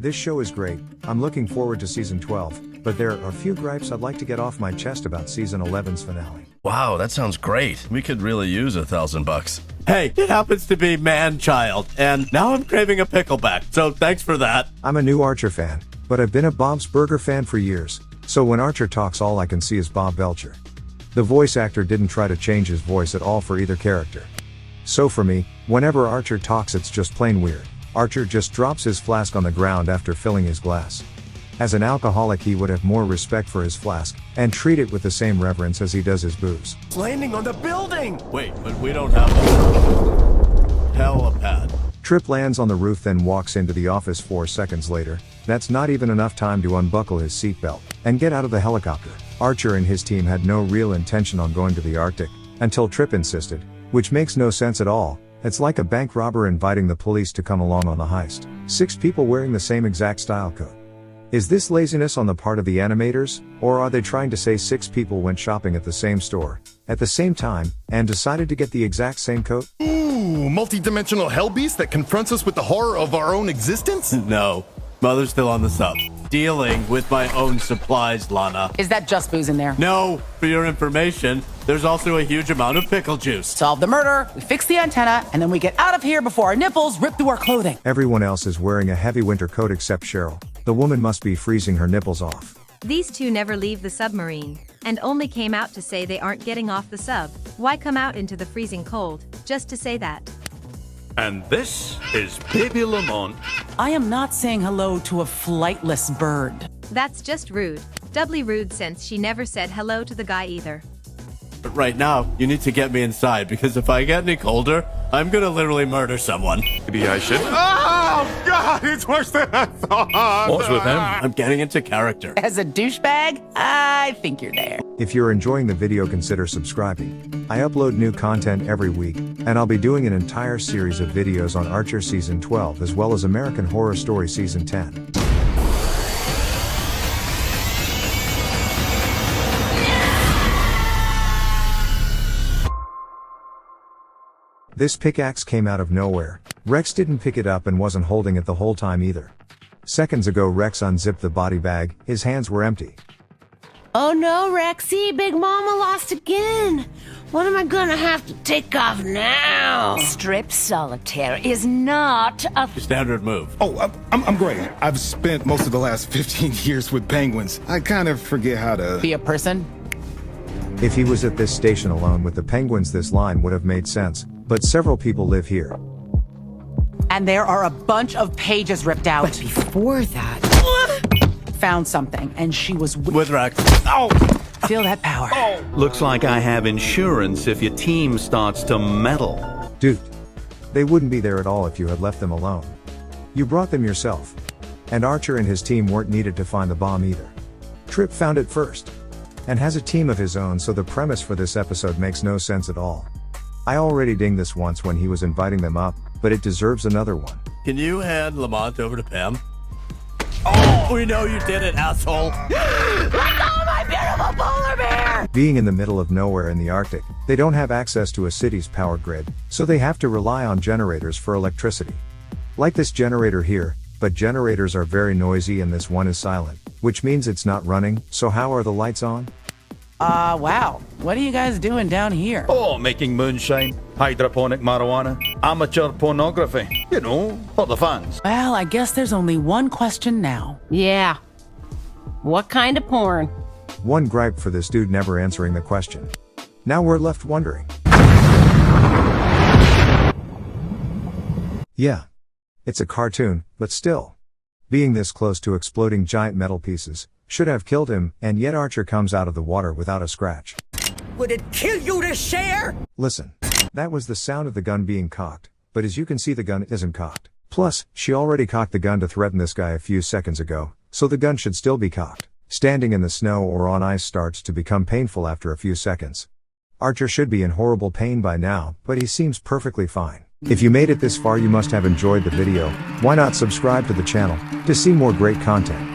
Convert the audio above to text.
This show is great, I'm looking forward to season 12, but there are a few gripes I'd like to get off my chest about season 11's finale. Wow, that sounds great. We could really use $1,000. Hey, it happens to be man-child, and now I'm craving a pickleback, so thanks for that. I'm a new Archer fan, but I've been a Bob's Burger fan for years, so when Archer talks all I can see is Bob Belcher. The voice actor didn't try to change his voice at all for either character. So for me, whenever Archer talks it's just plain weird. Archer just drops his flask on the ground after filling his glass. As an alcoholic he would have more respect for his flask, and treat it with the same reverence as he does his booze. It's landing on the building! Wait, but we don't have a helipad. Trip lands on the roof then walks into the office 4 seconds later. That's not even enough time to unbuckle his seatbelt and get out of the helicopter. Archer and his team had no real intention on going to the Arctic, until Trip insisted, which makes no sense at all. It's like a bank robber inviting the police to come along on the heist. 6 people wearing the same exact style coat. Is this laziness on the part of the animators, or are they trying to say 6 people went shopping at the same store, at the same time, and decided to get the exact same coat? Ooh, multi-dimensional hellbeast that confronts us with the horror of our own existence? No, Mother's still on the sub. Dealing with my own supplies, Lana. Is that just booze in there? No, for your information, there's also a huge amount of pickle juice. Solve the murder, we fix the antenna, and then we get out of here before our nipples rip through our clothing. Everyone else is wearing a heavy winter coat except Cheryl. The woman must be freezing her nipples off. These two never leave the submarine, and only came out to say they aren't getting off the sub. Why come out into the freezing cold, just to say that? And this is Baby Lamont. I am not saying hello to a flightless bird. That's just rude. Doubly rude since she never said hello to the guy either. But right now, you need to get me inside, because if I get any colder, I'm gonna literally murder someone. Maybe I should. Oh, God, it's worse than I thought. What's with him? I'm getting into character. As a douchebag, I think you're there. If you're enjoying the video, consider subscribing. I upload new content every week, and I'll be doing an entire series of videos on Archer Season 12 as well as American Horror Story Season 10. This pickaxe came out of nowhere. Rex didn't pick it up and wasn't holding it the whole time either. Seconds ago Rex unzipped the body bag, his hands were empty. Oh no, Rexy, Big Mama lost again. What am I gonna have to take off now? Strip solitaire is not a Standard move. Oh, I'm great. I've spent most of the last 15 years with penguins. I kind of forget how to... Be a person? If he was at this station alone with the penguins this line would have made sense, but several people live here. And there are a bunch of pages ripped out. But before that... Found something, and she was With Rex. Oh! Feel that power. Looks like I have insurance if your team starts to meddle. Dude, they wouldn't be there at all if you had left them alone. You brought them yourself. And Archer and his team weren't needed to find the bomb either. Trip found it first. And has a team of his own, so the premise for this episode makes no sense at all. I already dinged this once when he was inviting them up, but it deserves another one. Can you hand Lamont over to Pam? Oh, we know you did it, asshole. Let go, my beautiful polar bear! Being in the middle of nowhere in the Arctic, they don't have access to a city's power grid, so they have to rely on generators for electricity. Like this generator here, but generators are very noisy and this one is silent, which means it's not running, so how are the lights on? Wow. What are you guys doing down here? Oh, making moonshine, hydroponic marijuana, amateur pornography. You know, for the fans. Well, I guess there's only one question now. Yeah. What kind of porn? One gripe for this dude never answering the question. Now we're left wondering. Yeah. It's a cartoon, but still. Being this close to exploding giant metal pieces should have killed him, and yet Archer comes out of the water without a scratch. Would it kill you to share? Listen. That was the sound of the gun being cocked, but as you can see the gun isn't cocked. Plus, she already cocked the gun to threaten this guy a few seconds ago, so the gun should still be cocked. Standing in the snow or on ice starts to become painful after a few seconds. Archer should be in horrible pain by now, but he seems perfectly fine. If you made it this far you must have enjoyed the video. Why not subscribe to the channel to see more great content?